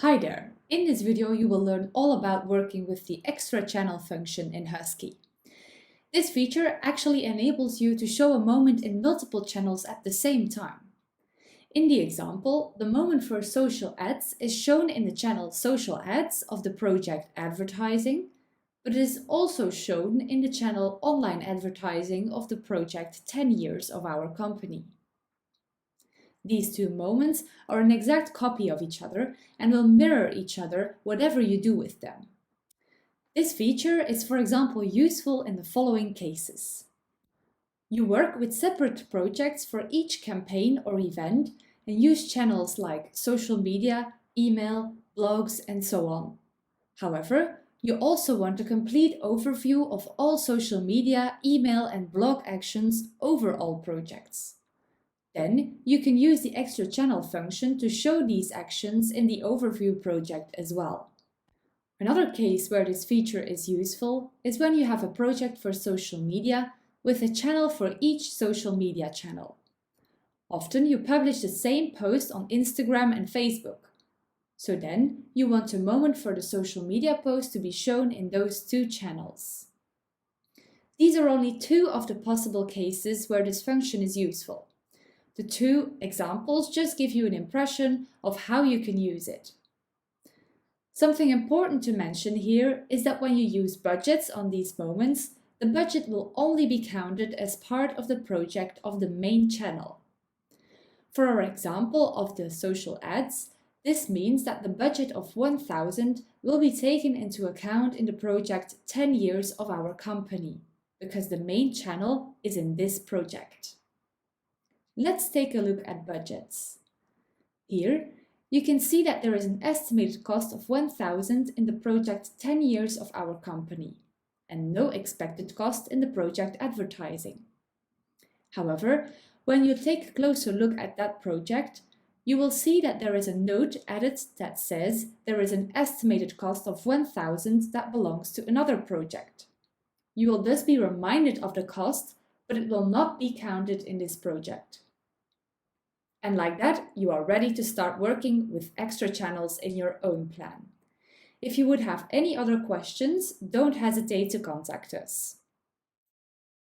Hi there! In this video you will learn all about working with the extra channel function in Husky. This feature actually enables you to show a moment in multiple channels at the same time. In the example, the moment for social ads is shown in the channel Social Ads of the project Advertising, but it is also shown in the channel Online Advertising of the project 10 years of our company. These two moments are an exact copy of each other and will mirror each other whatever you do with them. This feature is, for example, useful in the following cases. You work with separate projects for each campaign or event and use channels like social media, email, blogs, and so on. However, you also want a complete overview of all social media, email, and blog actions over all projects. Then you can use the extra channel function to show these actions in the overview project as well. Another case where this feature is useful is when you have a project for social media with a channel for each social media channel. Often you publish the same post on Instagram and Facebook. So then you want a moment for the social media post to be shown in those two channels. These are only two of the possible cases where this function is useful. The two examples just give you an impression of how you can use it. Something important to mention here is that when you use budgets on these moments, the budget will only be counted as part of the project of the main channel. For our example of the social ads, this means that the budget of 1,000 will be taken into account in the project 10 years of our company, because the main channel is in this project. Let's take a look at budgets. Here, you can see that there is an estimated cost of 1,000 in the project 10 years of our company, and no expected cost in the project advertising. However, when you take a closer look at that project, you will see that there is a note added that says there is an estimated cost of 1,000 that belongs to another project. You will thus be reminded of the cost, but it will not be counted in this project. And like that, you are ready to start working with extra channels in your own plan. If you would have any other questions, don't hesitate to contact us.